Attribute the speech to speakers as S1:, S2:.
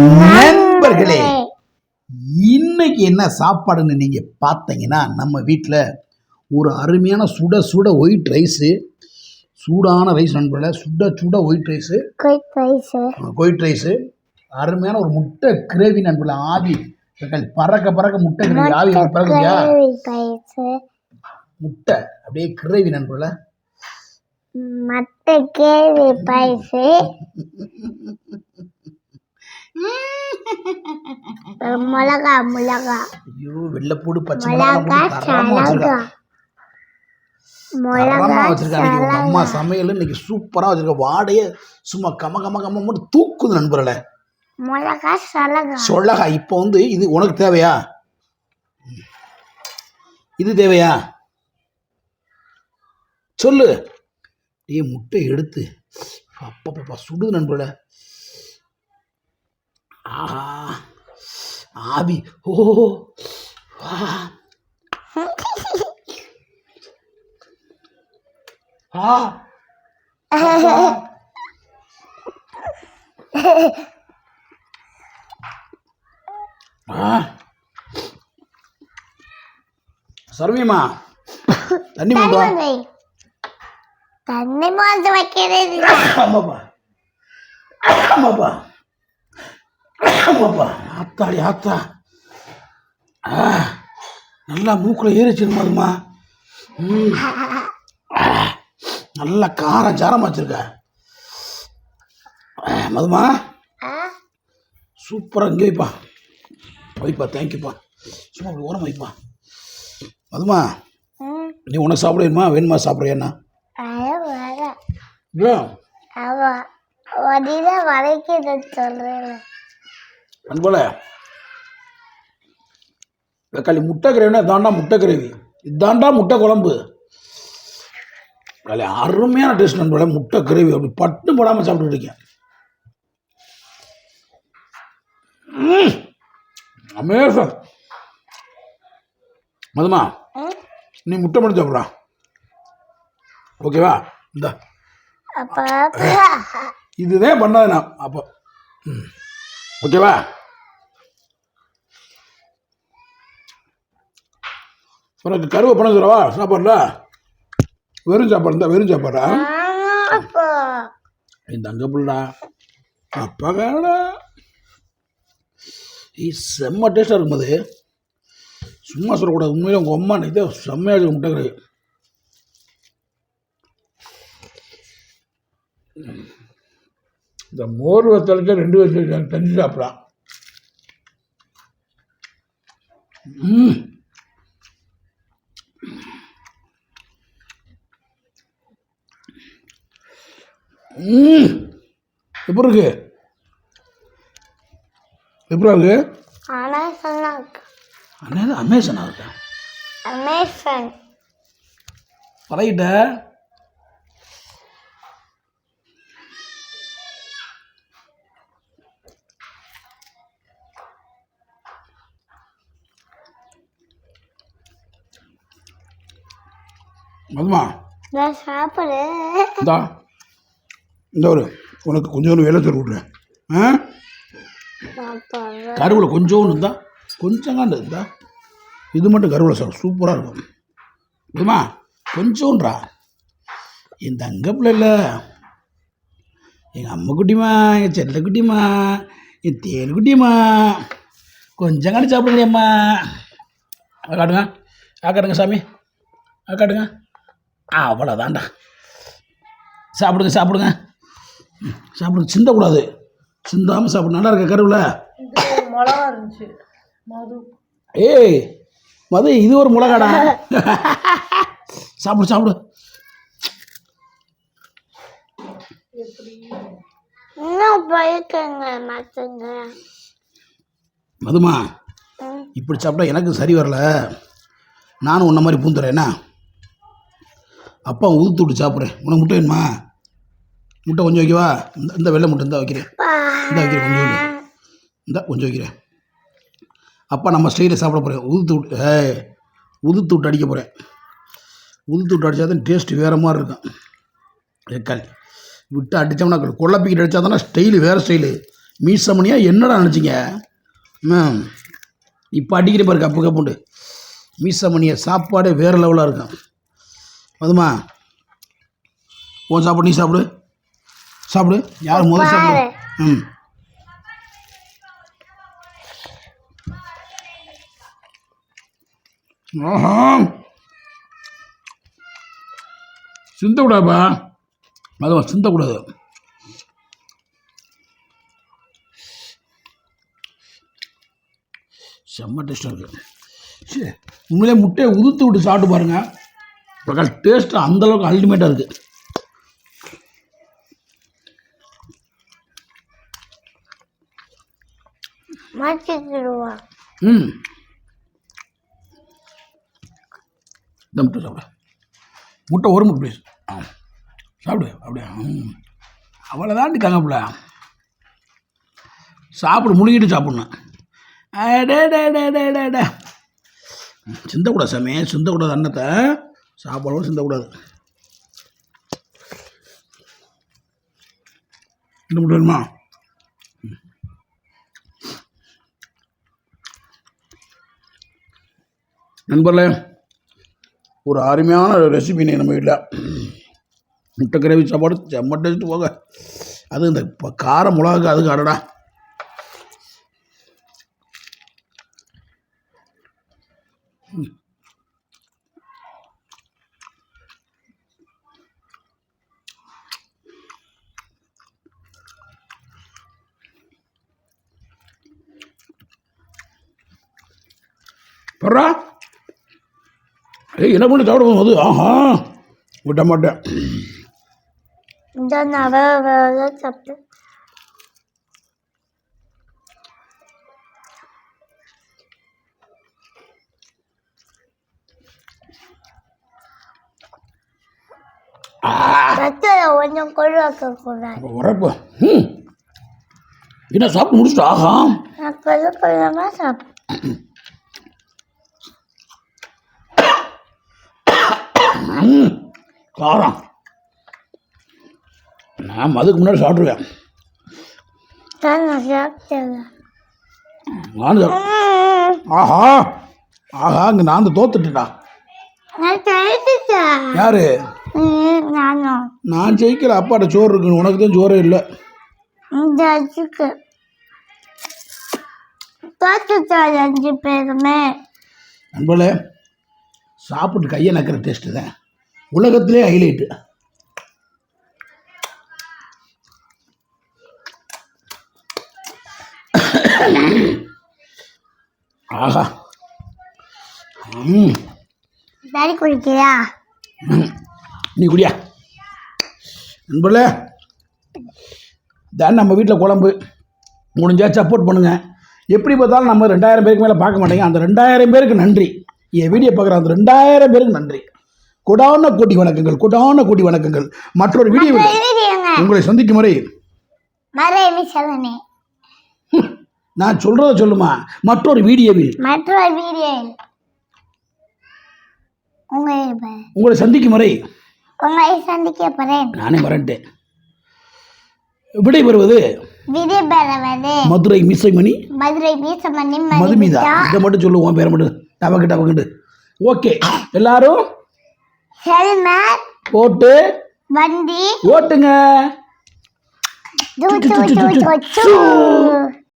S1: நண்பர்களே, இன்னைக்கு என்ன சாப்பாடுன்னு நீங்க பார்த்தீங்கன்னா, நம்ம வீட்டில் ஒரு அருமையான சுட சுட ஒயிட் ரைஸு, சூடான ரைஸ் நண்பர்களே, சுட சுட ஒயிட் ரைஸு, அருமையான ஒரு முட்டை கிரேவி நண்பர்களே. ஆவி பறக்க பறக்க முட்டை கிரேவி, ஆவி பறக்குதியா? முட்டை அப்படியே கிரேவி நண்பர்களே.
S2: மட்டை கிரேவி பைசு மிளகா
S1: ஐயோ, வெள்ளைப்பூடு பச்சை
S2: மிளகா
S1: வச்சிருக்காங்க. அம்மா சமையல் இன்னைக்கு சூப்பரா வச்சிருக்க. வாடையே சும்மா கம கம கம மட்டும் தூக்குது நண்பர்களே.
S2: மிளகா
S1: சொலகா. இப்போ இது உனக்கு தேவையா? இது தேவையா? சொல்லு. முட்டை எடுத்து அப்பப்பா சுடுது நண்பர்களே. ஆஹா, ஆவி. ஓ சர்வீமா, தண்ணி
S2: மோந்து வைக்கிறது.
S1: ஆத்தாடி ஆத்தா, நல்லா மூக்குல ஏறிச்சிருமாதுமா. நல்லா காரம் சாரமா வச்சிருக்க மதுமா. சூப்பரா. இங்கே வைப்பா தேங்க்யூப்பா. சும்மா அப்படி ஓரம் வைப்பா. மதுமா, நீ உனக்கு சாப்பிடுமா? வேணுமா? சாப்பிட்றியா? அன்போல தக்காளி முட்டை கிரேவினா இதாண்டா முட்டை கிரேவி, இதாண்டா முட்டை குழம்பு. அருமையான டேஸ்ட் நண்பர்களே. முட்டை கிரேவி அப்படி பட்டு போடாமல் சாப்பிட்டு இருக்கேன். அமேசம். மதுமா, நீ முட்டை மட்டும் சாப்பிட்றா, ஓகேவா? இந்த இதுதான் பண்ணாது நான் அப்போ, ஓகேவா? உனக்கு கருவை பணம் சொல்லவா? சாப்பாடுல வெறும் சாப்பாடு இருந்தா வெறும் சாப்பாடா? இந்த அங்க புள்ளா அப்பா காடா செம்ம டேஸ்டாக இருக்கும்போது சும்மா சொல்லக்கூடாது. உண்மையிலே உங்கள் அம்மா இது செம்மையாக இருக்கு முட்டை கிரேவி. இந்த மோர் வத்தலுக்கு 2 வச்சு தண்ணி சாப்பிடலாம். எப்படி இருக்கு? எப்படா இருக்கு? அமேசனா இருக்கா? பழகிட்ட. மதுமா
S2: சாப்பிடு.
S1: இந்த ஒரு உனக்கு கொஞ்சோண்டு வேலை சொல்லி விட்றேன். கருவில் கொஞ்சோண்டு இருந்தா கொஞ்சங்காண்டு இருந்தா இது மட்டும் கருவில் சார் சூப்பராக இருக்கும். இதுமா கொஞ்சோன்றா. என் தங்க பிள்ளை இல்லை, எங்கள் அம்மா குட்டிமா, எங்கள் செல்ல குட்டிமா, என் தேன் குட்டிமா, கொஞ்சம் காண்டி சாப்பிடுங்கம்மா. காட்டுங்க காட்டுங்க சாமி, காட்டுங்க. அவ்வளோதான்டா. சாப்பிடுங்க சாப்பிடுங்க சாப்பிடுங்க. சிந்தக்கூடாது, சிந்தாமல் சாப்பிடு. நல்லா இருக்க கருவில்
S3: மிளகா இருந்துச்சு.
S1: ஏய் மது, இது ஒரு மிளகாடா. சாப்பிடு சாப்பிடு. மதுமா, இப்படி சாப்பிட்டா எனக்கு சரி வரல. நானும் உன்ன மாதிரி பூந்துறேன்னா அப்பா உதுத்து விட்டு சாப்பிட்றேன். உனக்கு முட்டை வேணுமா? முட்டை கொஞ்சம் வைக்கவா? இந்த வெள்ளை முட்டை இந்த வைக்கிறேன், இந்த வைக்கிறேன் கொஞ்சம் வைக்கிறேன், இந்த கொஞ்சம் வைக்கிறேன். அப்பா நம்ம ஸ்டைலில் சாப்பிட போகிறேன். உதுத்து விட்டு அடிக்க போகிறேன். உதுத்து விட்டு அடித்தா தான் டேஸ்ட்டு வேறு மாதிரி இருக்கும். ஏக்கால் விட்டு அடித்தோம்னா குழப்பிக்கிட்டு அடித்தா தானே ஸ்டைலு, வேறு ஸ்டைலு. மீசமணியா என்னடா நினச்சிங்க? இப்போ அடிக்கிற பாரு கப்பு கப்புண்டு. மீசமணியை சாப்பாடே வேறு லெவலாக இருக்கும். அதுமா உன் சாப்பாடு நீ சாப்பிடு. சாப்பிடு. யார் முதல்ல சாப்பிடு. ம். ஆஹா, சிந்தக்கூடாதுப்பா. அதுவா சிந்தக்கூடாது. செம்ம டேஸ்ட்டாக இருக்குது. சரி, உண்மையிலே முட்டையை உதுத்து விட்டு சாப்பிட்டு பாருங்கள். டேஸ்ட்டு அந்தளவுக்கு அல்டிமேட்டாக இருக்குது.
S2: மாற்றிக்கிடுவா.
S1: ம். இந்த முட்டை சாப்பிடு. முட்டை ஒரு முட்டை ப்ளீஸ். சாப்பிடு அப்படியே. அவ்வளோதாண்டி தங்கப்பில்ல. சாப்பிடு, முழுகிட்டு சாப்பிட்ணும். டே சிந்தக்கூடாது சாமி, சிந்தக்கூடாது. அன்னத்தை சாப்பாடும் சிந்தக்கூடாது. இன்னும் முட்டை வேணுமா? நண்பர்களே, ஒரு அருமையான ரெசிபி நம்ம வீட்டில் முட்டை கிரேவி சாப்பாடு செம்ம டேஸ்ட்டு போக. அது இந்த கார மிளகாக்கு அதுக்கு அடடா. பர்றா, என்ன பண்ணி சாப்பிட போகும்போது ஆஹா விட்ட மாட்டேன்.
S2: இந்த நவ சாப்பிட்டு கொஞ்சம் கொழுவாக்க கூடாது.
S1: உரப்பு. என்ன சாப்பிட்டு முடிச்சுட்டு ஆஹா
S2: கொள்ளாம சாப்பிடு.
S1: காரம் நான் அதுக்கு முன்னாடி சாப்பிட்ருக்கேன். நான் ஆஹா ஆஹா இங்கே நான் தோத்துட்டேன்டா. யாரு? நான் ஜெயிக்கல. அப்பாட்ட சோறு இருக்கு, உனக்கு தான் சோறே இல்லை.
S2: அஞ்சு பேருமே
S1: நண்பர்களே, சாப்பிட்டு கையை நக்கிற டேஸ்ட்டு தான் உலகத்திலே ஹைலைட்டு. ஆஹா.
S2: டாடி குடிக்கிறியா?
S1: நீ குடியா. நண்பர்களே, தான் நம்ம வீட்டில் குழம்பு முடிஞ்சா சப்போர்ட் பண்ணுங்கள். எப்படி பார்த்தாலும் நம்ம 2000 பேருக்கு மேலே பார்க்க மாட்டேங்க. அந்த 2000 பேருக்கு நன்றி. என் வீடியோ பார்க்குற அந்த 2000 பேருக்கு நன்றி. கொடான கோடி வணக்கங்கள், கொடான கோடி வணக்கங்கள். மற்றொரு வீடியோவில் உங்களை சந்திக்கும் வரை நான் சொல்கிறத சொல்லுமா. மற்றொரு வீடியோவில் உங்களை சந்திக்கும் வரை நானே மறந்துட்டேன். விடைபெறுவது மதுரை மீசைமணி மதுமிதா. இதை மட்டும் சொல்லுவோம், பேரை மட்டும் டபக்கு. ஓகே, எல்லாரும்
S2: ஹெல்மெட்
S1: போட்டு
S2: வண்டி
S1: ஓட்டுங்க.